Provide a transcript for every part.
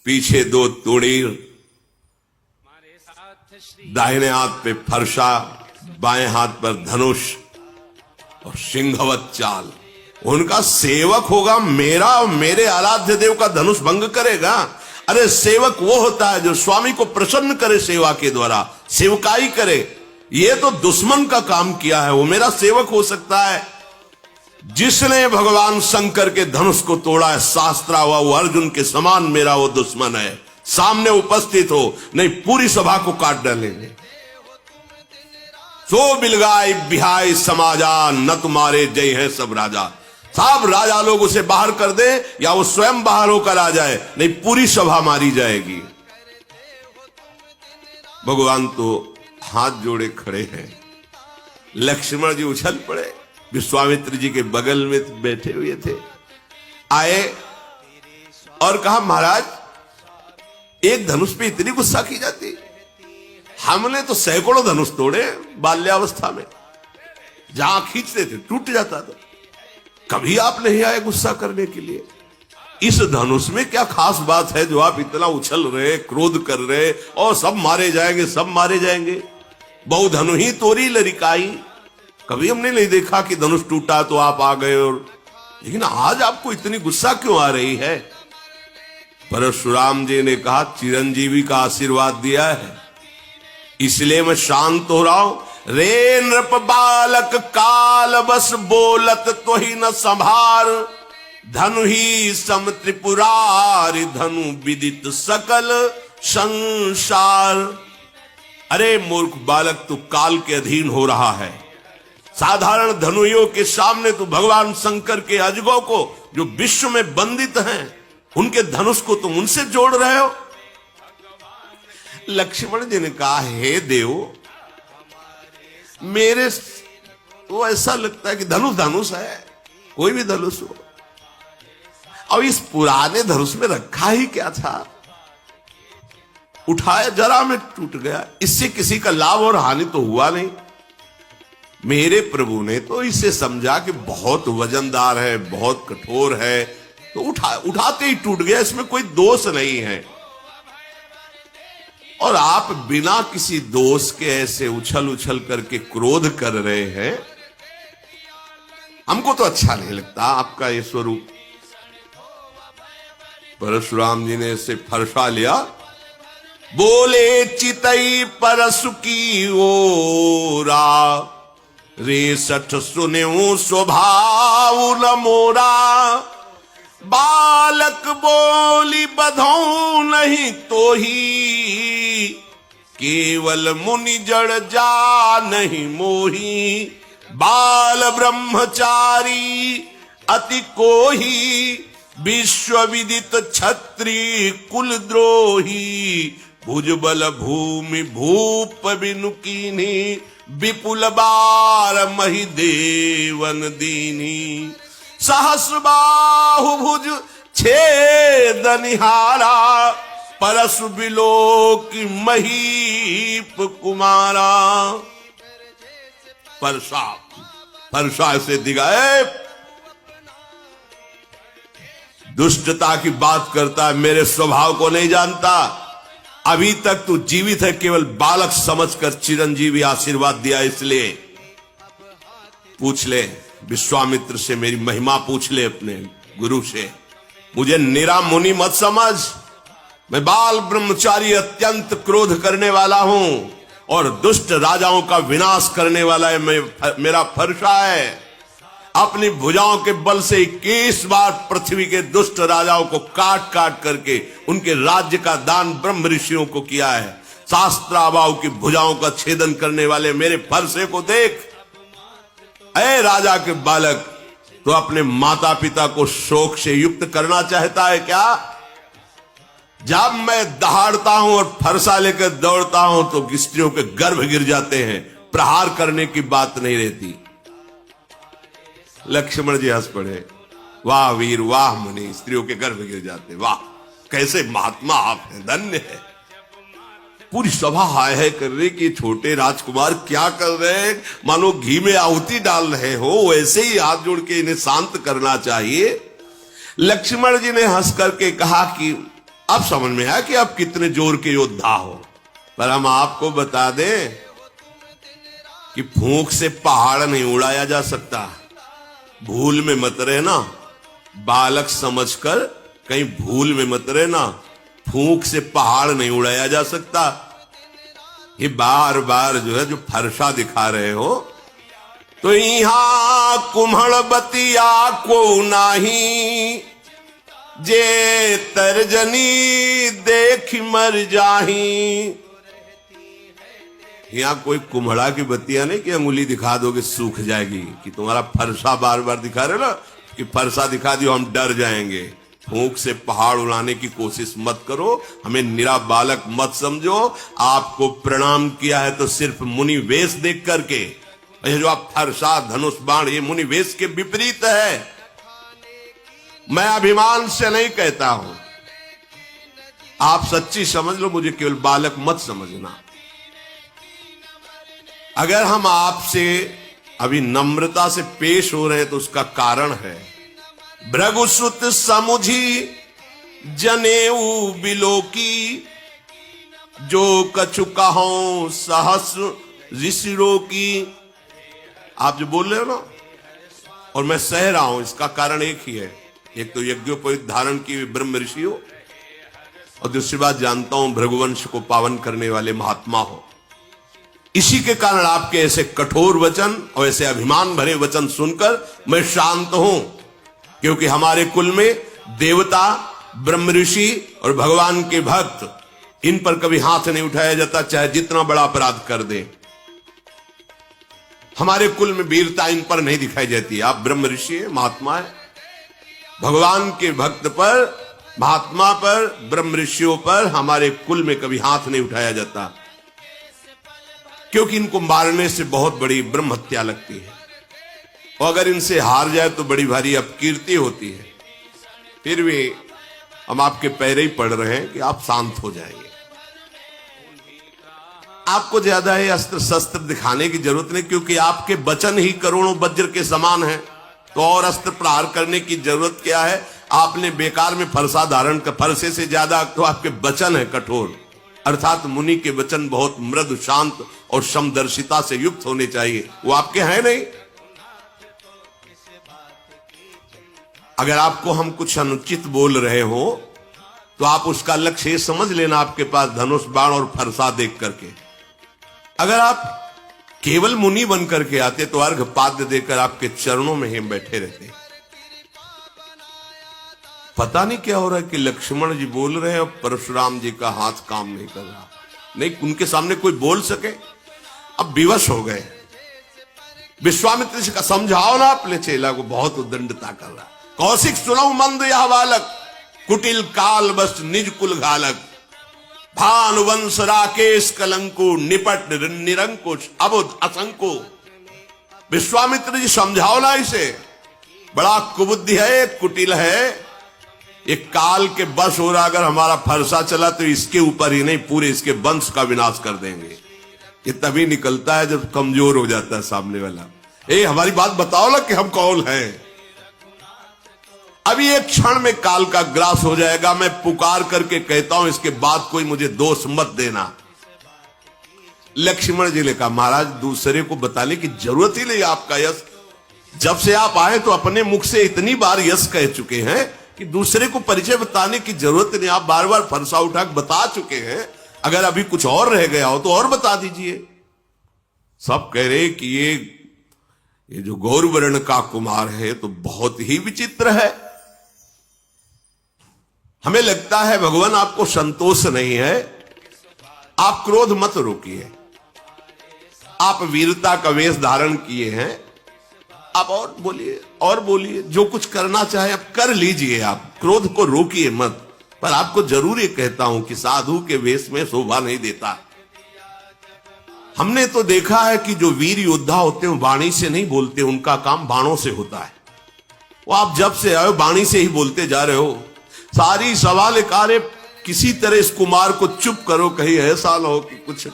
पीछे दो तूणीर, दाहिने हाथ पे फरसा, बाएं हाथ पर धनुष और सिंहवत चाल। उनका सेवक होगा मेरा और मेरे आराध्य देव का धनुष भंग करेगा? अरे सेवक वो होता है जो स्वामी को प्रसन्न करे, सेवा के द्वारा सेवकाई करे। ये तो दुश्मन का काम किया है, वो मेरा सेवक हो सकता है? जिसने भगवान शंकर के धनुष को तोड़ा है, शास्त्रा हुआ, वो अर्जुन के समान मेरा वो दुश्मन है। सामने उपस्थित हो, नहीं पूरी सभा को काट डालेंगे। सो बिलगाई बिहाई समाजा, न तुम्हारे जय है सब राजा। सब राजा लोग उसे बाहर कर दे या वो स्वयं बाहर होकर आ जाए, नहीं पूरी सभा मारी जाएगी। भगवान तो हाथ जोड़े खड़े हैं। लक्ष्मण जी उछल पड़े, विश्वामित्र जी के बगल में बैठे हुए थे, आए और कहा महाराज एक धनुष पे इतनी गुस्सा की जाती? हमने तो सैकड़ों धनुष तोड़े बाल्यावस्था में, जहां खींचते थे टूट जाता था। कभी आप नहीं आए गुस्सा करने के लिए? इस धनुष में क्या खास बात है जो आप इतना उछल रहे, क्रोध कर रहे और सब मारे जाएंगे, सब मारे जाएंगे? बहु धनु ही तोरी लरिकाई। कभी हमने नहीं देखा कि धनुष टूटा तो आप आ गए, और लेकिन आज आपको इतनी गुस्सा क्यों आ रही है? परशुराम जी ने कहा चिरंजीवी का आशीर्वाद दिया है इसलिए मैं शांत हो रहा हूं। रे नृप बालक काल बस बोलत तो ही न संभार, धनु ही सम त्रिपुरारि धनु विदित सकल संसार। अरे मूर्ख बालक, तू काल के अधीन हो रहा है। साधारण धनुइयों के सामने तू भगवान शंकर के अजगों को जो विश्व में बंदित हैं, उनके धनुष को तुम उनसे जोड़ रहे हो। लक्ष्मण जी ने कहा हे देव, मेरे तो ऐसा लगता है कि धनुष धनुष है, कोई भी धनुष हो। अब इस पुराने धनुष में रखा ही क्या था? उठाया जरा में टूट गया, इससे किसी का लाभ और हानि तो हुआ नहीं। मेरे प्रभु ने तो इसे समझा कि बहुत वजनदार है, बहुत कठोर है, तो उठाते ही टूट गया, इसमें कोई दोष नहीं है। और आप बिना किसी दोष के ऐसे उछल उछल करके क्रोध कर रहे हैं, हमको तो अच्छा नहीं लगता आपका ये स्वरूप। परशुराम जी ने इसे फरसा लिया, बोले चितई परसु की ओरा, रे सठ सुने स्वभाव न मोरा, बालक बोली बधौ नहीं तो ही, केवल मुनि जड़ जा नहीं मोही, बाल ब्रह्मचारी अति कोही, विश्व विदित क्षत्रिय कुल द्रोही, भुजबल भूमि भूप बिनु कीन्ही, विपुल बार मही देवन दीनी, सहस्र बाहु भुज छेदनिहारा, परसु बिलोक महीप कुमारा। परसा से दिगाए दुष्टता की बात करता है, मेरे स्वभाव को नहीं जानता। अभी तक तू जीवित है केवल बालक समझकर चिरंजीवी आशीर्वाद दिया, इसलिए पूछ ले विश्वामित्र से, मेरी महिमा पूछ ले अपने गुरु से। मुझे निरा मुनि मत समझ, मैं बाल ब्रह्मचारी अत्यंत क्रोध करने वाला हूं और दुष्ट राजाओं का विनाश करने वाला है। मेरा फरसा है, अपनी भुजाओं के बल से 21 बार पृथ्वी के दुष्ट राजाओं को काट काट करके उनके राज्य का दान ब्रह्म ऋषियों को किया है। शास्त्राबाऊ की भुजाओं का छेदन करने वाले मेरे फरसे को देख। ऐ राजा के बालक, तो अपने माता पिता को शोक से युक्त करना चाहता है क्या? जब मैं दहाड़ता हूं और फरसा लेकर दौड़ता हूं तो स्त्रियों के गर्भ गिर जाते हैं, प्रहार करने की बात नहीं रहती। लक्ष्मण जी हंस पड़े, वाह वीर वाह मुनि, स्त्रियों के गर्भ गिर जाते, वाह कैसे महात्मा आप हैं, धन्य है। पूरी सभा हाय है कर रही कि छोटे राजकुमार क्या कर रहे हैं, मानो घी में आहुति डाल रहे हो, वैसे ही हाथ जोड़ के इन्हें शांत करना चाहिए। लक्ष्मण जी ने हंस करके कहा कि अब समझ में आया कि आप कितने जोर के योद्धा हो। पर हम आपको बता दें कि फूंक से पहाड़ नहीं उड़ाया जा सकता। भूल में मत रहना, बालक समझकर कहीं भूल में मत रहना। फूंक से पहाड़ नहीं उड़ाया जा सकता। ये बार बार जो है जो फरसा दिखा रहे हो, तो यहां कुम्हड़ बतिया को नाही, जे तर्जनी देख मर जाही। यहां कोई कुम्हड़ा की बतिया नहीं कि अंगुली दिखा दोगे सूख जाएगी, कि तुम्हारा फरसा बार बार दिखा रहे ना कि फरसा दिखा दियो हम डर जाएंगे। फूंक से पहाड़ उड़ाने की कोशिश मत करो, हमें निरा बालक मत समझो। आपको प्रणाम किया है तो सिर्फ मुनि वेश देख करके। ये जो आप फरसा धनुष बाण, ये मुनि वेश के विपरीत है। मैं अभिमान से नहीं कहता हूं, आप सच्ची समझ लो, मुझे केवल बालक मत समझना। अगर हम आपसे अभी नम्रता से पेश हो रहे हैं तो उसका कारण है। भृगुसुत समुझी जनेऊ बिलोकी, जो कछु कहो सहस ऋषिरों की। आप जो बोल रहे हो ना, और मैं सह रहा हूं, इसका कारण एक ही है। एक तो यज्ञोपवीत धारण की ब्रह्म ऋषि हो, और दूसरी बात जानता हूं भृगुवंश को पावन करने वाले महात्मा हो। इसी के कारण आपके ऐसे कठोर वचन और ऐसे अभिमान भरे वचन सुनकर मैं शांत हूं, क्योंकि हमारे कुल में देवता, ब्रह्म ऋषि और भगवान के भक्त, इन पर कभी हाथ नहीं उठाया जाता, चाहे जितना बड़ा अपराध कर दे। हमारे कुल में वीरता इन पर नहीं दिखाई जाती। आप ब्रह्म ऋषि है, महात्मा है, भगवान के भक्त पर, महात्मा पर, ब्रह्म ऋषियों पर हमारे कुल में कभी हाथ नहीं उठाया जाता, क्योंकि इनको मारने से बहुत बड़ी ब्रह्म हत्या लगती है, और अगर इनसे हार जाए तो बड़ी भारी अपकीर्ति होती है। फिर भी हम आपके पैरे ही पड़ रहे हैं कि आप शांत हो जाएंगे। आपको ज्यादा है अस्त्र शस्त्र दिखाने की जरूरत नहीं, क्योंकि आपके वचन ही करोड़ों वज्र के समान है, तो और अस्त्र प्रहार करने की जरूरत क्या है। आपने बेकार में फरसा धारण कर, फरसे से ज्यादा तो आपके वचन है कठोर, अर्थात मुनि के वचन बहुत मृदु, शांत और समदर्शिता से युक्त होने चाहिए। वो आपके हैं नहीं। अगर आपको हम कुछ अनुचित बोल रहे हो तो आप उसका लक्ष्य समझ लेना, आपके पास धनुष बाण और फरसा देख करके। अगर आप केवल मुनि बन करके आते तो अर्घ पाद्य देकर आपके चरणों में ही बैठे रहते। पता नहीं क्या हो रहा है कि लक्ष्मण जी बोल रहे हैं और परशुराम जी का हाथ काम नहीं कर रहा। नहीं, उनके सामने कोई बोल सके। अब विवश हो गए। विश्वामित्र जी का समझाओ ना अपने चेला को, बहुत उद्दंडता कर रहा। कौशिक सुनऊ मंद यह बालक, कुटिल काल बस निज कुल घालक। भानुवंश राकेश कलंको, निपट निरंकुश अबुध असंको। विश्वामित्र जी समझाओ ना इसे, बड़ा कुबुद्धि है, कुटिल है, एक काल के बस हो रहा। अगर हमारा फरसा चला तो इसके ऊपर ही नहीं, पूरे इसके वंश का विनाश कर देंगे। ये तभी निकलता है जब कमजोर हो जाता है सामने वाला। हमारी बात बताओ ना कि हम कौन हैं। अभी एक क्षण में काल का ग्रास हो जाएगा। मैं पुकार करके कहता हूं, इसके बाद कोई मुझे दोष मत देना। लक्ष्मण जी ने कहा, महाराज दूसरे को बताने की जरूरत ही नहीं। आपका यश, जब से आप आए तो अपने मुख से इतनी बार यश कह चुके हैं कि दूसरे को परिचय बताने की जरूरत नहीं। आप बार बार फरसा उठा बता चुके हैं। अगर अभी कुछ और रह गया हो तो और बता दीजिए। सब कह रहे कि ये जो गौरवर्ण का कुमार है तो बहुत ही विचित्र है। हमें लगता है भगवान आपको संतोष नहीं है। आप क्रोध मत रोकिए। आप वीरता का वेश धारण किए हैं, आप और बोलिए, और बोलिए। जो कुछ करना चाहे आप कर लीजिए। आप क्रोध को रोकिए मत। पर आपको जरूर ये कहता हूं कि साधु के वेश में शोभा नहीं देता। हमने तो देखा है कि जो वीर योद्धा होते हैं वाणी से नहीं बोलते, उनका काम बाणों से होता है। वो आप जब से आए वाणी से ही बोलते जा रहे हो। सारी सवाल कार्य किसी तरह इस कुमार को चुप करो, कहीं ऐसा ना हो कि कुछ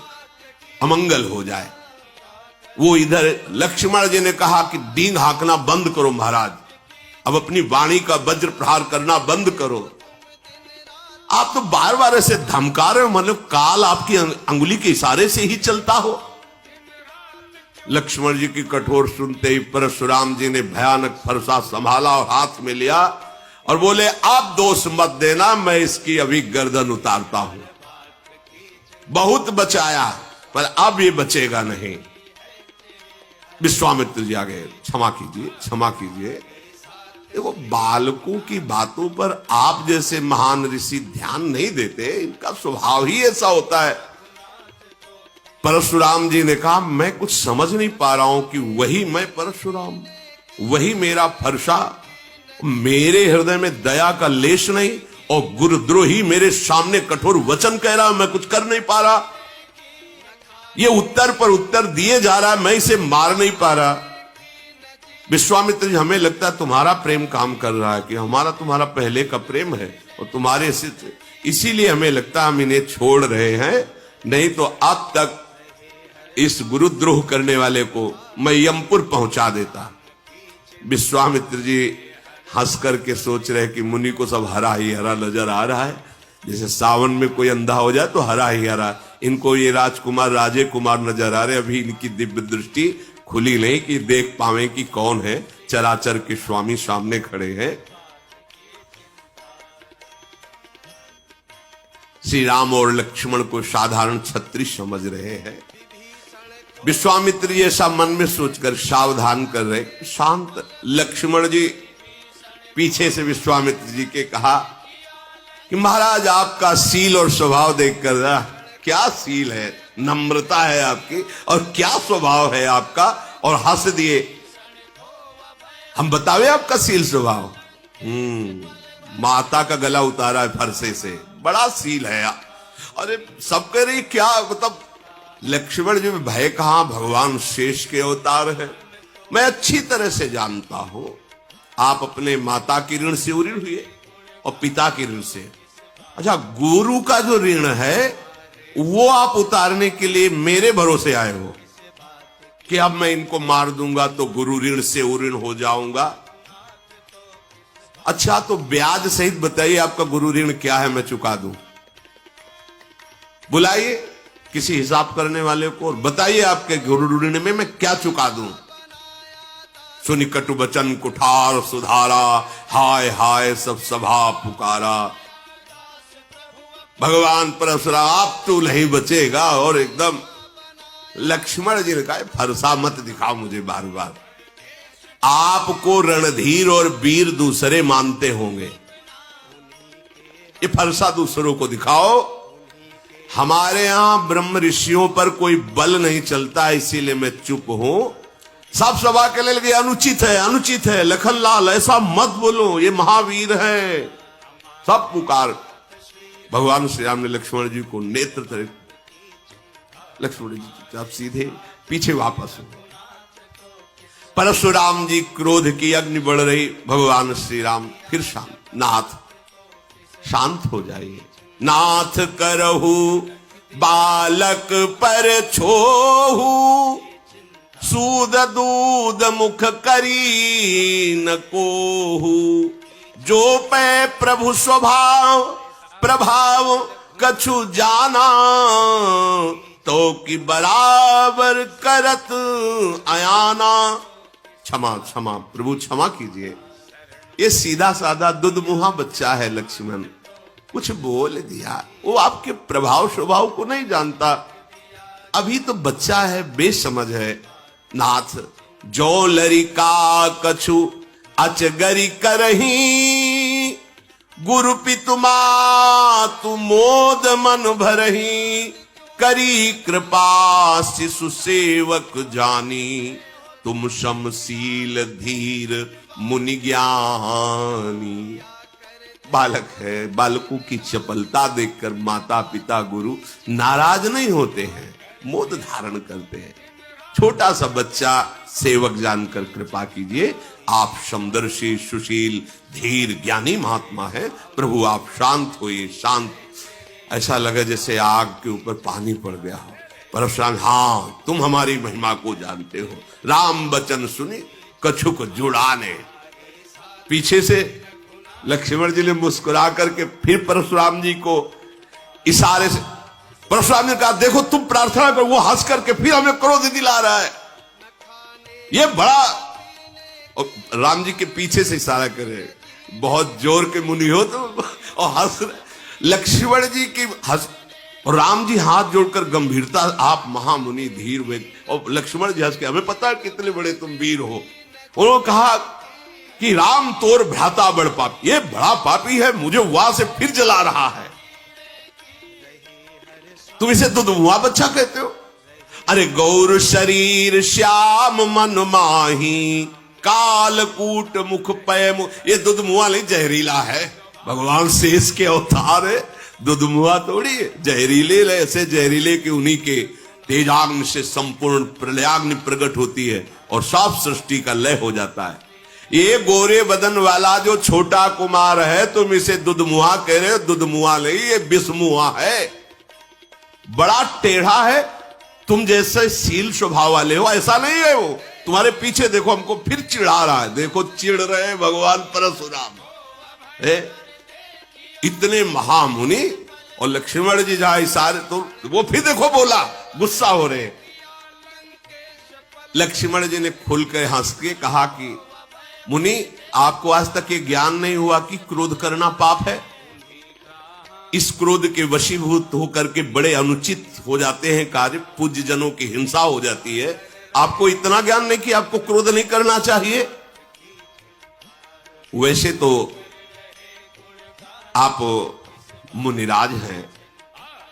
अमंगल हो जाए। वो इधर लक्ष्मण जी ने कहा कि डींग हाँकना बंद करो महाराज, अब अपनी वाणी का वज्र प्रहार करना बंद करो। आप तो बार बार ऐसे धमका रहे हो, मतलब काल आपकी अंगुली के इशारे से ही चलता हो। लक्ष्मण जी की कठोर सुनते ही परशुराम जी ने भयानक फरसा संभाला और हाथ में लिया और बोले, आप दोष मत देना, मैं इसकी अभी गर्दन उतारता हूं। बहुत बचाया पर अब ये बचेगा नहीं। विश्वामित्र जी आ गए, क्षमा कीजिए, क्षमा कीजिए। देखो, बालकों की बातों पर आप जैसे महान ऋषि ध्यान नहीं देते, इनका स्वभाव ही ऐसा होता है। परशुराम जी ने कहा, मैं कुछ समझ नहीं पा रहा हूं कि वही मैं परशुराम, वही मेरा फरसा, मेरे हृदय में दया का लेश नहीं, और गुरुद्रोही मेरे सामने कठोर वचन कह रहा, मैं कुछ कर नहीं पा रहा। ये उत्तर पर उत्तर दिए जा रहा है, मैं इसे मार नहीं पा रहा। विश्वामित्र जी, हमें लगता है तुम्हारा प्रेम काम कर रहा है, कि हमारा तुम्हारा पहले का प्रेम है और तुम्हारे से, इसीलिए हमें लगता है हम इन्हें छोड़ रहे हैं, नहीं तो अब तक इस गुरुद्रोह करने वाले को मैं यमपुर पहुंचा देता। विश्वामित्र जी हंस करके सोच रहे कि मुनि को सब हरा ही हरा नजर आ रहा है, जैसे सावन में कोई अंधा हो जाए तो हरा ही हरा। इनको ये राजकुमार राजे कुमार नजर आ रहे, अभी इनकी दिव्य दृष्टि खुली नहीं कि देख पावे कि कौन है, चराचर के स्वामी सामने खड़े हैं। श्री राम और लक्ष्मण को साधारण छत्री समझ रहे हैं। विश्वामित्र जी ऐसा मन में सोचकर सावधान कर रहे, शांत। लक्ष्मण जी पीछे से विश्वामित्र जी के कहा कि महाराज, आपका सील और स्वभाव देखकर, क्या सील है, नम्रता है आपकी, और क्या स्वभाव है आपका, और हंस दिए। हम बतावे आपका सील स्वभाव? माता का गला उतारा है फरसे से, बड़ा सील है। अरे सब कह रही क्या, मतलब लक्ष्मण जी में भय कहां, भगवान शेष के अवतार है। मैं अच्छी तरह से जानता हूं, आप अपने माता की ऋण से ऋण हुए और पिता की ऋण से। अच्छा, गुरु का जो ऋण है वो आप उतारने के लिए मेरे भरोसे आए हो कि अब मैं इनको मार दूंगा तो गुरु ऋण से ऋण हो जाऊंगा। अच्छा, तो ब्याज सहित बताइए आपका गुरु ऋण क्या है, मैं चुका दूं। बुलाइए किसी हिसाब करने वाले को और बताइए आपके गुरु ऋण में मैं क्या चुका दूं। सुनि कटु बचन कुठार सुधारा, हाय हाय सब सभा पुकारा। भगवान परशुराम, आप तो नहीं बचेगा। और एकदम लक्ष्मण जी ने कहा, फरसा मत दिखाओ मुझे बार बार। आपको रणधीर और वीर दूसरे मानते होंगे, ये फरसा दूसरों को दिखाओ। हमारे यहां ब्रह्म ऋषियों पर कोई बल नहीं चलता, इसीलिए मैं चुप हूं। सब सभा के लिए लगे, अनुचित है, अनुचित है, लखनलाल ऐसा मत बोलो, ये महावीर है। सब पुकार। भगवान श्री राम ने लक्ष्मण जी को नेत्र तरह, लक्ष्मण जी आप सीधे पीछे वापस हो। परशुराम जी क्रोध की अग्नि बढ़ रही। भगवान श्री राम फिर शांत, नाथ शांत हो जाइए, नाथ करहु बालक पर छोहू, सूद दूध मुख करी न कोहू, जो पे प्रभु स्वभाव प्रभाव कछु जाना, तो कि बराबर करत अयाना। क्षमा क्षमा प्रभु, क्षमा कीजिए। ये सीधा साधा दुधमुहा बच्चा है लक्ष्मण, कुछ बोल दिया, वो आपके प्रभाव स्वभाव को नहीं जानता, अभी तो बच्चा है, बेसमझ है। नाथ जो लरिका कछु अचगरी करही, गुरु पितु मातु मोद मन भरही, करी कृपा शिशु सेवक जानी, तुम समशील धीर मुनि ज्ञानी। बालक है, बालकों की चपलता देखकर माता पिता गुरु नाराज नहीं होते हैं, मोद धारण करते हैं। छोटा सा बच्चा सेवक जानकर कृपा कीजिए, आप समदर्शी सुशील धीर ज्ञानी महात्मा है, प्रभु आप शांत होइए, शांत। ऐसा लगे जैसे आग के ऊपर पानी पड़ गया हो। परशुराम, हाँ तुम हमारी महिमा को जानते हो। राम वचन सुनी कछुक जुड़ाने। पीछे से लक्ष्मण जी ने मुस्कुरा करके फिर परशुराम जी को इशारे से, परशुराम जी ने कहा देखो तुम प्रार्थना करो। वो हंस करके फिर हमें क्रोध दिला रहा है। ये बड़ा, और राम जी के पीछे से इशारा करे, बहुत जोर के मुनि हो तो, और हंस। लक्ष्मण जी की हंस, और राम जी हाथ जोड़कर गंभीरता, आप महामुनि धीर वेद। और लक्ष्मण जी हंस के, हमें पता है कितने बड़े तुम वीर हो। उन्होंने कहा कि राम तोर भ्राता बड़ पापी, ये बड़ा पापी है, मुझे वहां से फिर जला रहा है, तुम इसे दुधमुआ बच्चा कहते हो। अरे गौर शरीर श्याम मन माही, कालकूट मुख पय मुख, ये दुधमुआ नहीं जहरीला है, भगवान शेष के अवतार है, दुधमुआ थोड़ी है। जहरीले ऐसे जहरीले कि उन्हीं के तेजाग्नि से संपूर्ण प्रलयाग्नि प्रकट होती है और सब सृष्टि का लय हो जाता है। ये गोरे बदन वाला जो छोटा कुमार है, तुम इसे दुधमुआ कह रहे हो, दुधमुआ नहीं, ये विषमुआ है, बड़ा टेढ़ा है, तुम जैसे शील स्वभाव वाले हो ऐसा नहीं है वो। तुम्हारे पीछे देखो, हमको फिर चिढ़ा रहा है, देखो चिढ़ रहे हैं भगवान परशुराम। इतने महामुनि, और लक्ष्मण जी जहां इशारे, तो वो फिर देखो बोला, गुस्सा हो रहे। लक्ष्मण जी ने खुलकर हंस के कहा कि मुनि, आपको आज तक ये ज्ञान नहीं हुआ कि क्रोध करना पाप है। इस क्रोध के वशीभूत होकर के बड़े अनुचित हो जाते हैं कार्य, पूज्य जनों की हिंसा हो जाती है। आपको इतना ज्ञान नहीं कि आपको क्रोध नहीं करना चाहिए। वैसे तो आप मुनिराज हैं,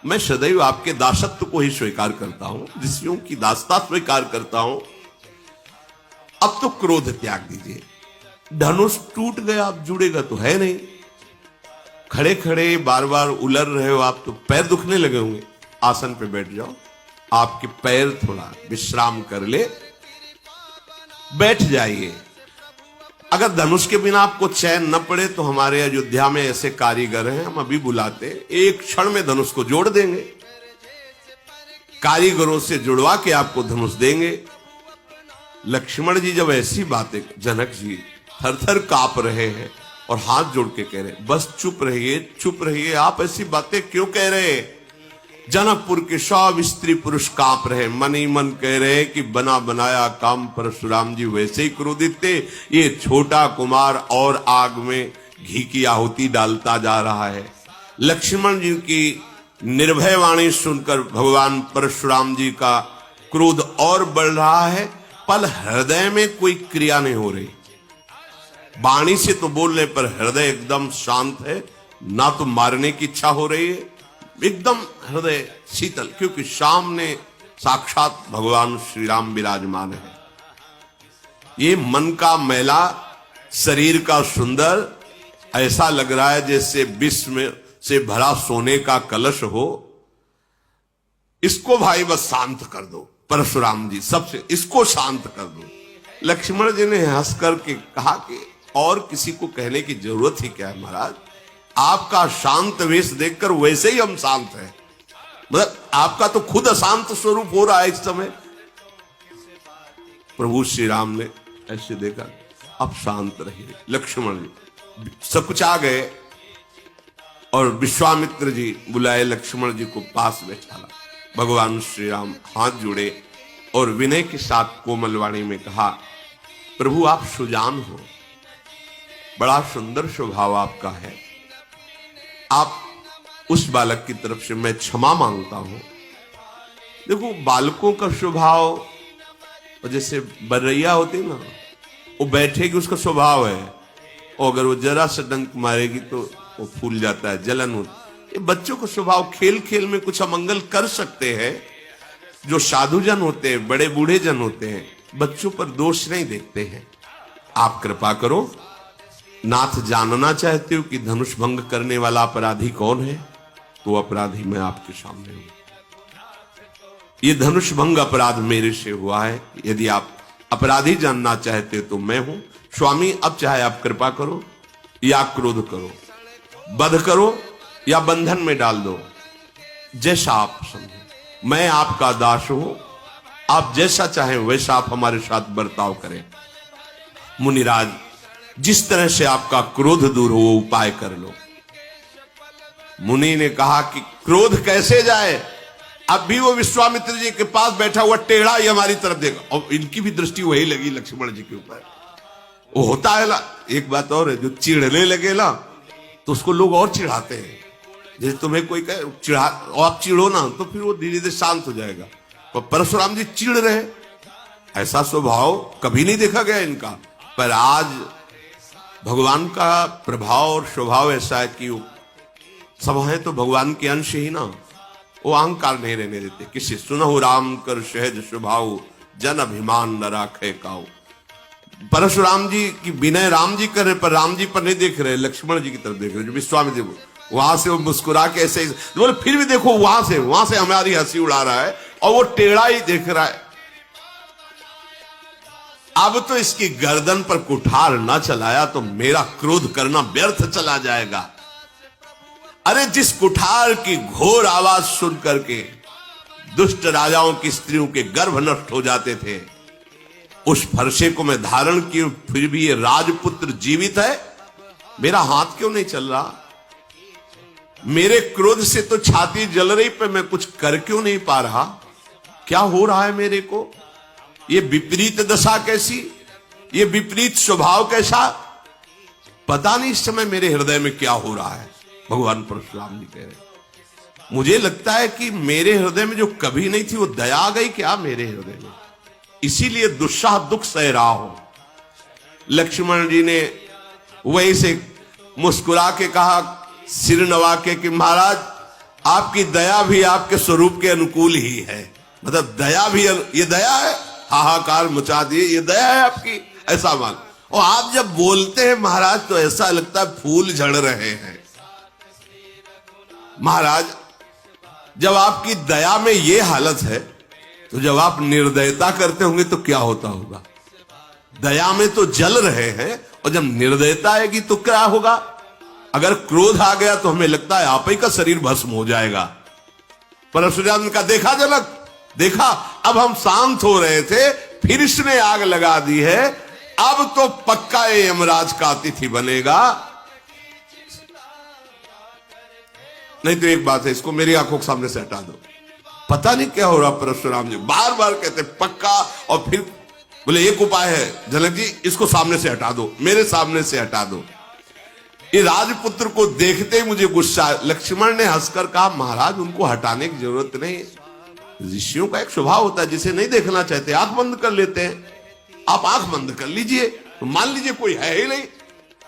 मैं सदैव आपके दासत्व को ही स्वीकार करता हूं, ऋषियों की दासता स्वीकार करता हूं। अब तो क्रोध त्याग दीजिए, धनुष टूट गया, अब जुड़ेगा तो है नहीं। खड़े खड़े बार बार उलर रहे हो आप, तो पैर दुखने लगे होंगे, आसन पे बैठ जाओ, आपके पैर थोड़ा विश्राम कर ले, बैठ जाइए। अगर धनुष के बिना आपको चैन न पड़े तो हमारे अयोध्या में ऐसे कारीगर हैं, हम अभी बुलाते, एक क्षण में धनुष को जोड़ देंगे, कारीगरों से जुड़वा के आपको धनुष देंगे। लक्ष्मण जी जब ऐसी बातें, जनक जी थर थर कांप रहे हैं और हाथ जोड़ के कह रहे, बस चुप रहिए, चुप रहिए, आप ऐसी बातें क्यों कह रहे हैं। जनकपुर के सब स्त्री पुरुष कांप रहे, मन ही मन कह रहे कि बना बनाया काम परशुराम जी वैसे ही क्रोधित थे, ये छोटा कुमार और आग में घी की आहुति डालता जा रहा है। लक्ष्मण जी की निर्भय वाणी सुनकर भगवान परशुराम जी का क्रोध और बढ़ रहा है, पर हृदय में कोई क्रिया नहीं हो रही। वाणी से तो बोलने पर हृदय एकदम शांत है, ना तो मारने की इच्छा हो रही है, एकदम हृदय शीतल, क्योंकि सामने साक्षात भगवान श्री राम विराजमान है। ये मन का मैला, शरीर का सुंदर, ऐसा लग रहा है जैसे विश्व में से भरा सोने का कलश हो। इसको भाई बस शांत कर दो, परशुराम जी सबसे इसको शांत कर दो। लक्ष्मण जी ने हंस करके कहा कि और किसी को कहने की जरूरत ही क्या है महाराज, आपका शांत वेश देखकर वैसे ही हम शांत हैं, मतलब आपका तो खुद अशांत स्वरूप हो रहा है इस समय। प्रभु श्री राम ने ऐसे देखा, अब शांत रहिए। लक्ष्मण जी सकुचा गए और विश्वामित्र जी बुलाए, लक्ष्मण जी को पास बैठाला। भगवान श्री राम हाथ जोड़े और विनय के साथ कोमल वाणी में कहा, प्रभु आप सुजान हो, बड़ा सुंदर स्वभाव आपका है, आप उस बालक की तरफ से मैं क्षमा मांगता हूं। देखो बालकों का स्वभाव, जैसे बरैया होती ना, वो बैठेगी उसका स्वभाव है, और अगर वो जरा सा डंक मारेगी तो वो फूल जाता है, जलन होती। ये बच्चों का स्वभाव, खेल खेल में कुछ अमंगल कर सकते हैं। जो साधुजन होते हैं, बड़े बूढ़े जन होते हैं, बच्चों पर दोष नहीं देखते हैं। आप कृपा करो, नाथ जानना चाहते हो कि धनुष भंग करने वाला अपराधी कौन है, तो अपराधी मैं आपके सामने हूं। ये धनुष भंग अपराध मेरे से हुआ है, यदि आप अपराधी जानना चाहते हो तो मैं हूं। स्वामी अब चाहे आप कृपा करो या क्रोध करो, वध करो या बंधन में डाल दो, जैसा आप समझो। मैं आपका दास हूं, आप जैसा चाहें वैसा आप हमारे साथ बर्ताव करें। मुनिराज जिस तरह से आपका क्रोध दूर हो वो उपाय कर लो। मुनि ने कहा कि क्रोध कैसे जाए? अब भी वो विश्वामित्र जी के पास बैठा हुआ टेढ़ा ही हमारी तरफ देखा, और इनकी भी दृष्टि वही लगी लक्ष्मण जी के ऊपर। वो होता है ना, एक बात और है, जो चिढ़ने लगे ना तो उसको लोग और चिढ़ाते हैं। जैसे तुम्हें कोई कहे चिढ़ा, और आप चिढ़ो ना तो फिर वो धीरे धीरे शांत हो जाएगा। पर परशुराम जी चिढ़ रहे, ऐसा स्वभाव कभी नहीं देखा गया इनका। पर आज भगवान का प्रभाव और स्वभाव ऐसा है कि सब है तो भगवान के अंश ही ना, वो अहंकार नहीं रहने देते। किसी सुनहु राम कर सहज स्वभाव, जन अभिमान न राखे काऊ। परशुराम जी की विनय राम जी कर रहे, पर राम जी पर नहीं देख रहे, लक्ष्मण जी की तरफ देख रहे। जो विश्वामित्र वहां से वो मुस्कुरा के ऐसे बोले, फिर भी देखो वहां से हमारी हंसी उड़ा रहा है और वो टेढ़ा ही देख रहा है। अब तो इसकी गर्दन पर कुठार ना चलाया तो मेरा क्रोध करना व्यर्थ चला जाएगा। अरे जिस कुठार की घोर आवाज सुन करके दुष्ट राजाओं की स्त्रियों के गर्भ नष्ट हो जाते थे, उस फरसे को मैं धारण किए, फिर भी ये राजपुत्र जीवित है, मेरा हाथ क्यों नहीं चल रहा? मेरे क्रोध से तो छाती जल रही, पर मैं कुछ कर क्यों नहीं पा रहा? क्या हो रहा है मेरे को? ये विपरीत दशा कैसी, ये विपरीत स्वभाव कैसा? पता नहीं इस समय मेरे हृदय में क्या हो रहा है। भगवान परशुराम जी कह रहे, मुझे लगता है कि मेरे हृदय में जो कभी नहीं थी वो दया आ गई क्या मेरे हृदय में, इसीलिए दुस्साह दुख सह रहा हो। लक्ष्मण जी ने वही से मुस्कुरा के कहा, सिर नवा के कि महाराज आपकी दया भी आपके स्वरूप के अनुकूल ही है। मतलब दया भी, ये दया है, हाहाकार मचा दिए, ये दया है आपकी, ऐसा मान। और आप जब बोलते हैं महाराज तो ऐसा लगता है फूल झड़ रहे हैं। महाराज जब आपकी दया में ये हालत है तो जब आप निर्दयता करते होंगे तो क्या होता होगा? दया में तो जल रहे हैं, और जब निर्दयता आएगी तो क्या होगा? अगर क्रोध आ गया तो हमें लगता है आप ही का शरीर भस्म हो जाएगा। परशुराम का देखा जनक, देखा अब हम शांत हो रहे थे, फिर इसने आग लगा दी है, अब तो पक्का ये यमराज का अतिथि बनेगा। नहीं तो एक बात है, इसको मेरी आंखों के सामने से हटा दो। पता नहीं क्या हो रहा, परशुराम जी बार बार कहते पक्का, और फिर बोले एक उपाय है जनक जी, इसको सामने से हटा दो, मेरे सामने से हटा दो। ये राजपुत्र को देखते ही मुझे गुस्सा। लक्ष्मण ने हंसकर कहा, महाराज उनको हटाने की जरूरत नहीं, ऋषियों का एक स्वभाव होता है, जिसे नहीं देखना चाहते आंख बंद कर लेते हैं। आप आंख बंद कर लीजिए, तो मान लीजिए कोई है ही नहीं।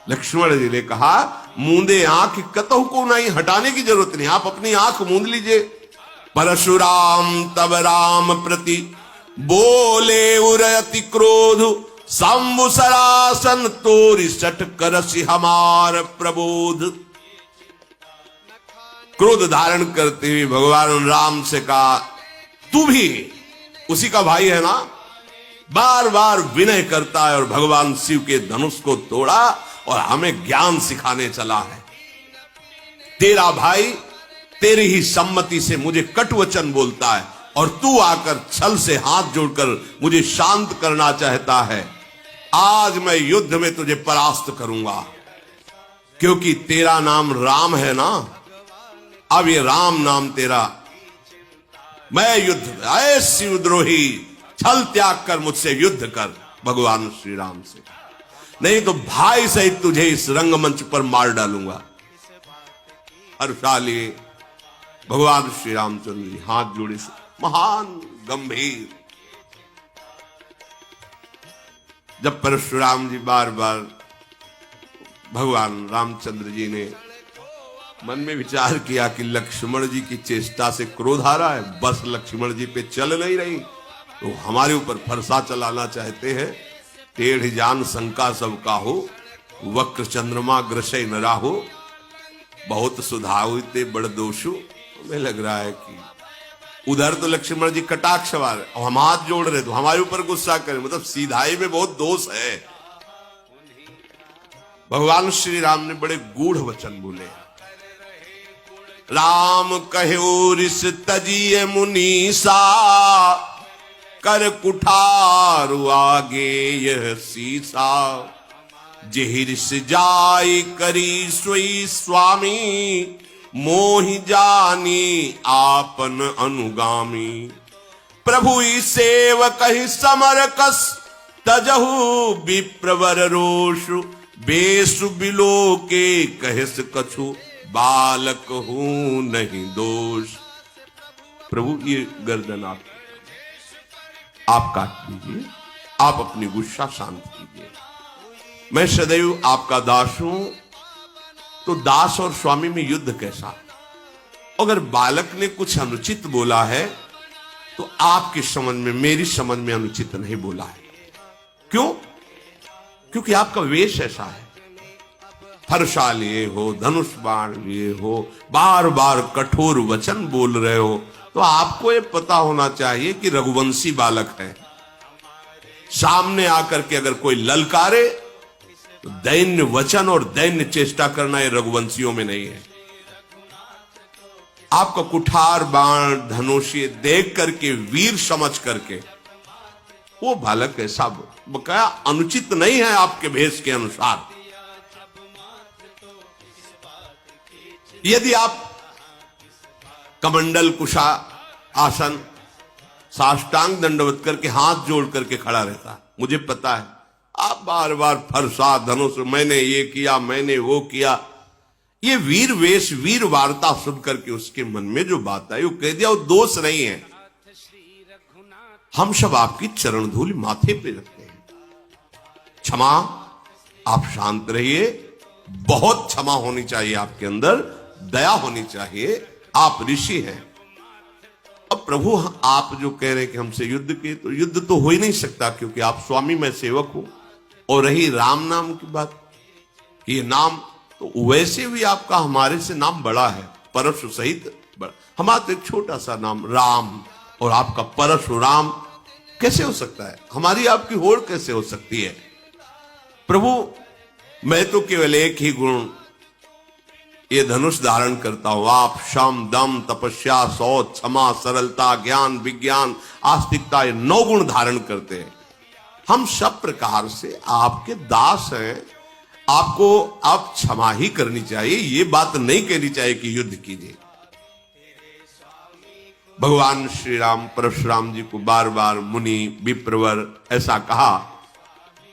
लक्ष्मण जी ने कहा, मूंदे आंख कतहु को नहीं, हटाने की जरूरत नहीं, आप अपनी आंख मूंद लीजिए। परशुराम तब राम प्रति बोले उरयति क्रोध, शंभु सरासन तोरि सठ करसि हमार प्रबोध। क्रोध धारण करते हुए भगवान राम से कहा, तू भी उसी का भाई है ना? बार बार विनय करता है और भगवान शिव के धनुष को तोड़ा और हमें ज्ञान सिखाने चला है। तेरा भाई तेरी ही सम्मति से मुझे कटुवचन बोलता है, और तू आकर छल से हाथ जोड़कर मुझे शांत करना चाहता है। आज मैं युद्ध में तुझे परास्त करूंगा, क्योंकि तेरा नाम राम है ना, अब ये राम नाम तेरा। मैं युद्ध, ऐ शिवद्रोही, छल त्याग कर मुझसे युद्ध कर भगवान श्री राम से, नहीं तो भाई सहित तुझे इस रंगमंच पर मार डालूंगा। हर्षाली भगवान श्री रामचंद्र जी हाथ जोड़े से महान गंभीर। जब परशुराम जी बार बार, भगवान रामचंद्र जी ने मन में विचार किया कि लक्ष्मण जी की चेष्टा से क्रोध आ रहा है, बस लक्ष्मण जी पे चल नहीं रही, तो हमारे ऊपर फरसा चलाना चाहते हैं। टेढ़ जान शंका सबका हो, वक्र चंद्रमा ग्रसै न राहो, बहुत सुधावते बड़ दोषु। हमें लग रहा है कि उधर तो लक्ष्मण जी कटाक्ष वाले, और हम हाथ जोड़ रहे तो हमारे ऊपर गुस्सा करें, मतलब सीधाई में बहुत दोष है। भगवान श्री राम ने बड़े गूढ़ वचन बोले, राम कहो ऋष तजिए मुनीसा, कर कुठार आगे यह सीसा, जेहिर्ष जाय करी सोई स्वामी, मोहि जानी आपन अनुगामी। प्रभु सेवक ही समर कस, तजहु विप्रवर रोषु, बेसु बिलो के कहस कछु, बालक हूं नहीं दोष। प्रभु ये गर्दन आप काट लीजिए, आप अपनी गुस्सा शांत कीजिए। मैं सदैव आपका दास हूं, तो दास और स्वामी में युद्ध कैसा? अगर बालक ने कुछ अनुचित बोला है तो आपकी समझ में, मेरी समझ में अनुचित नहीं बोला है। क्यों? क्योंकि आपका वेश ऐसा है। फरसा लिए हो, धनुष बाण लिए हो, बार बार कठोर वचन बोल रहे हो, तो आपको ये पता होना चाहिए कि रघुवंशी बालक है। सामने आकर के अगर कोई ललकारे तो दैन्य वचन और दैन्य चेष्टा करना ये रघुवंशियों में नहीं है। आपका कुठार बाण धनुष देख करके, वीर समझ करके वो बालक ऐसा बकाया अनुचित नहीं है आपके भेष के अनुसार। यदि आप कमंडल कुशा आसन साष्टांग दंडवत करके हाथ जोड़ करके खड़ा रहता, मुझे पता है आप बार बार फरसा धनुष, मैंने ये किया, मैंने वो किया, ये वीर वेश वीर वार्ता सुन करके उसके मन में जो बात आई वो कह दिया, वो दोष नहीं है। हम सब आपकी चरण धूल माथे पे रखते हैं। क्षमा, आप शांत रहिए, बहुत क्षमा होनी चाहिए आपके अंदर, दया होनी चाहिए, आप ऋषि हैं। अब प्रभु आप जो कह रहे हैं कि हमसे युद्ध के, तो युद्ध तो हो ही नहीं सकता, क्योंकि आप स्वामी, मैं सेवक हूं। और रही राम नाम की बात, ये नाम तो वैसे भी आपका हमारे से नाम बड़ा है, परशु सहित बड़ा। हमारा तो एक छोटा सा नाम राम और आपका परशुराम कैसे हो सकता है? हमारी आपकी होड़ कैसे हो सकती है? प्रभु मैं तो केवल एक ही गुण ये धनुष धारण करता हूं। आप शम दम तपस्या शौच क्षमा सरलता ज्ञान विज्ञान आस्तिकता, ये 9 गुण धारण करते हैं। हम सब प्रकार से आपके दास हैं। आपको आप क्षमा ही करनी चाहिए, ये बात नहीं कहनी चाहिए कि युद्ध कीजिए। भगवान श्री राम परशुराम जी को बार बार मुनि विप्रवर ऐसा कहा।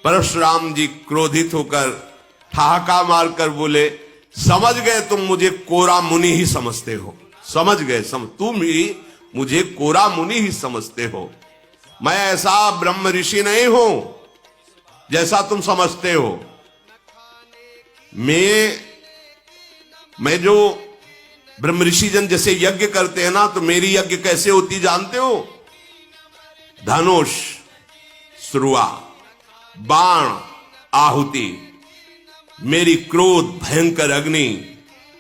परशुराम जी क्रोधित होकर ठहाका मारकर बोले, समझ गए तुम मुझे कोरा मुनि ही समझते हो, समझ गए, तुम ही मुझे कोरा मुनि ही समझते हो। मैं ऐसा ब्रह्म ऋषि नहीं हूं जैसा तुम समझते हो। मैं जो ब्रह्म ऋषि जन जैसे यज्ञ करते हैं ना, तो मेरी यज्ञ कैसे होती जानते हो? धनुष श्रुआ बाण आहुति, मेरी क्रोध भयंकर अग्नि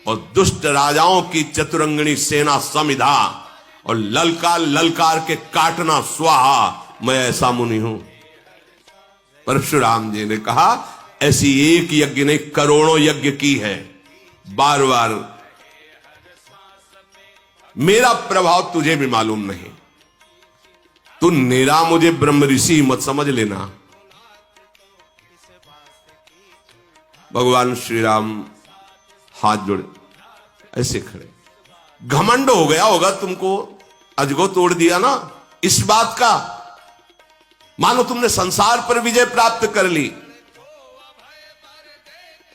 और दुष्ट राजाओं की चतुरंगणी सेना समिधा और ललकार ललकार के काटना स्वाहा, मैं ऐसा मुनि हूं। परशुराम जी ने कहा, ऐसी एक यज्ञ ने करोड़ों यज्ञ की है। बार बार मेरा प्रभाव तुझे भी मालूम नहीं, तू निरा मुझे ब्रह्म ऋषि मत समझ लेना। भगवान श्री राम हाथ जोड़े ऐसे खड़े, घमंड हो गया होगा तुमको, अजगो तोड़ दिया ना इस बात का, मानो तुमने संसार पर विजय प्राप्त कर ली।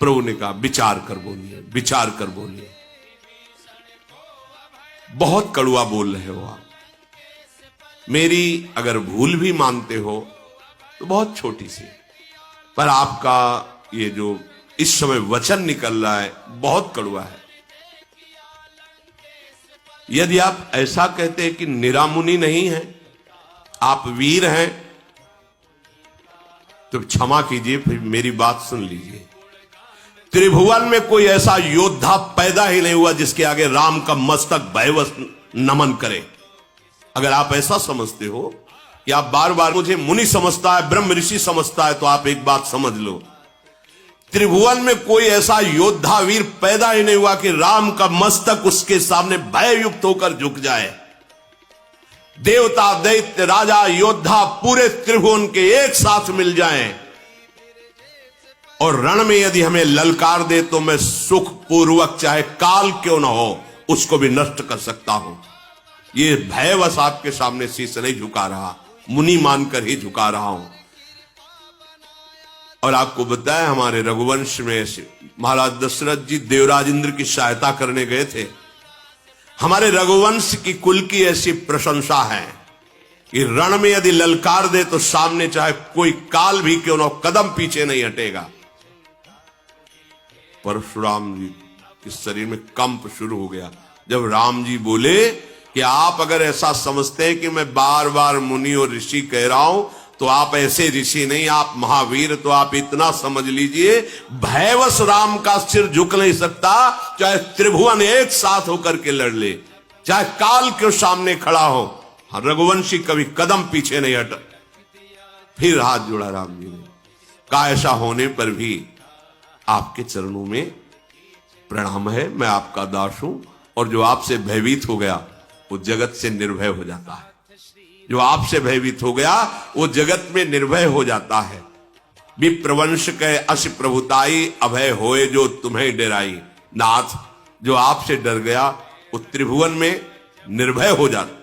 प्रभु ने कहा, विचार कर बोलिए, विचार कर बोलिए। बहुत कड़वा बोल रहे हो आप, मेरी अगर भूल भी मानते हो तो बहुत छोटी सी, पर आपका ये जो इस समय वचन निकल रहा है बहुत कड़वा है। यदि आप ऐसा कहते हैं कि निरामुनि नहीं है, आप वीर हैं, तो क्षमा कीजिए, फिर मेरी बात सुन लीजिए। त्रिभुवन में कोई ऐसा योद्धा पैदा ही नहीं हुआ जिसके आगे राम का मस्तक भयवश नमन करे। अगर आप ऐसा समझते हो कि आप बार बार मुझे मुनि समझता है, ब्रह्म ऋषि समझता है, तो आप एक बात समझ लो, त्रिभुवन में कोई ऐसा योद्धा वीर पैदा ही नहीं हुआ कि राम का मस्तक उसके सामने भय युक्त होकर झुक जाए। देवता दैत्य राजा योद्धा पूरे त्रिभुवन के एक साथ मिल जाएं, और रण में यदि हमें ललकार दे तो मैं सुख पूर्वक चाहे काल क्यों ना हो उसको भी नष्ट कर सकता हूं। ये भयवश आपके सामने शीश नहीं झुका रहा, मुनि मानकर ही झुका रहा हूं। और आपको बताया हमारे रघुवंश में महाराज दशरथ जी देवराज इंद्र की सहायता करने गए थे। हमारे रघुवंश की कुल की ऐसी प्रशंसा है कि रण में यदि ललकार दे तो सामने चाहे कोई काल भी क्यों ना कदम पीछे नहीं हटेगा। परशुराम जी के शरीर में कंप शुरू हो गया जब राम जी बोले कि आप अगर ऐसा समझते हैं कि मैं बार बार मुनि और ऋषि कह रहा हूं तो आप ऐसे ऋषि नहीं, आप महावीर। तो आप इतना समझ लीजिए भयवश राम का सिर झुक नहीं सकता, चाहे त्रिभुवन एक साथ होकर के लड़ ले, चाहे काल के सामने खड़ा हो, रघुवंशी कभी कदम पीछे नहीं हटा। फिर हाथ जोड़ा राम जी ने कहा ऐसा होने पर भी आपके चरणों में प्रणाम है, मैं आपका दास हूं। और जो आपसे भयभीत हो गया वो जगत से निर्भय हो जाता है। जो आपसे भयभीत हो गया वो जगत में निर्भय हो जाता है। विप्रवंश के अस प्रभुताई अभय होए जो तुम्हें डराई। नाथ जो आपसे डर गया वो त्रिभुवन में निर्भय हो जाता।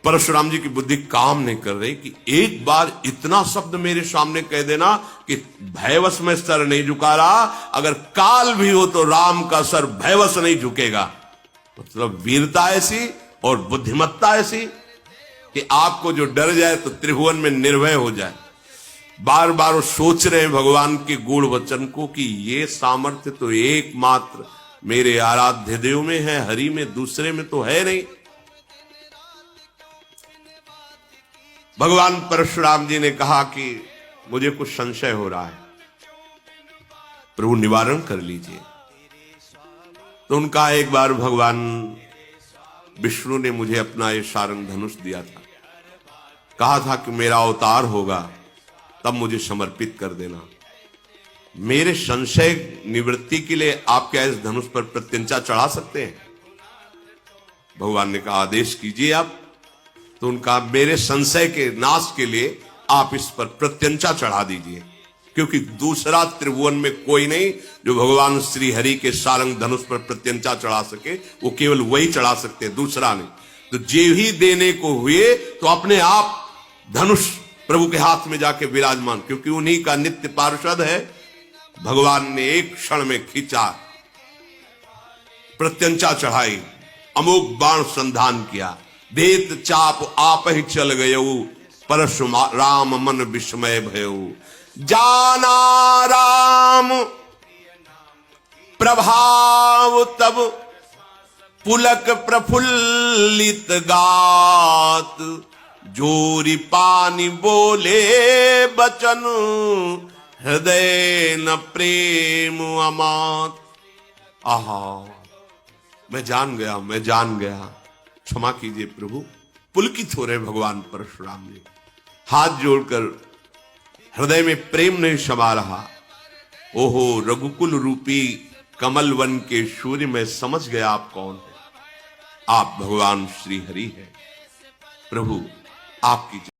परशुराम जी की बुद्धि काम नहीं कर रही कि एक बार इतना शब्द मेरे सामने कह देना कि भयवश में सर नहीं झुका रहा, अगर काल भी हो तो राम का सर भयवश नहीं झुकेगा। मतलब वीरता ऐसी और बुद्धिमत्ता ऐसी कि आपको जो डर जाए तो त्रिभुवन में निर्भय हो जाए। बार बार वो सोच रहे हैं भगवान के गूढ़ वचन को कि ये सामर्थ्य तो एकमात्र मेरे आराध्य देव में है, हरि में, दूसरे में तो है नहीं। भगवान परशुराम जी ने कहा कि मुझे कुछ संशय हो रहा है, प्रभु निवारण कर लीजिए। तो उनका एक बार भगवान विष्णु ने मुझे अपना ये सारंग धनुष दिया था, कहा था कि मेरा अवतार होगा तब मुझे समर्पित कर देना। मेरे संशय निवृत्ति के लिए आप क्या इस धनुष पर प्रत्यंचा चढ़ा सकते हैं? भगवान ने कहा आदेश कीजिए आप। तो उनका मेरे संशय के नाश के लिए आप इस पर प्रत्यंचा चढ़ा दीजिए, क्योंकि दूसरा त्रिभुवन में कोई नहीं जो भगवान श्री हरि के सारंग धनुष पर प्रत्यंचा चढ़ा सके, वो केवल वही चढ़ा सकते हैं, दूसरा नहीं। तो जे ही देने को हुए तो अपने आप धनुष प्रभु के हाथ में जाके विराजमान, क्योंकि उन्हीं का नित्य पार्षद है। भगवान ने एक क्षण में खींचा, प्रत्यंचा चढ़ाई, अमोघ बाण संधान किया, देत चाप आप ही चल गयऊ, परशुराम मन विस्मय भयऊ। जाना राम प्रभाव तब पुलक प्रफुल्लित गात, जोरी पानी बोले बचन, हृदय न प्रेम अमात। आहा, मैं जान गया, क्षमा कीजिए प्रभु। पुलकित हो रहे भगवान परशुराम जी, हाथ जोड़कर हृदय में प्रेम नहीं समा रहा। ओहो रघुकुल रूपी कमल वन के सूर्य में समझ गया आप कौन है। आप भगवान श्री हरि है। प्रभु आपकी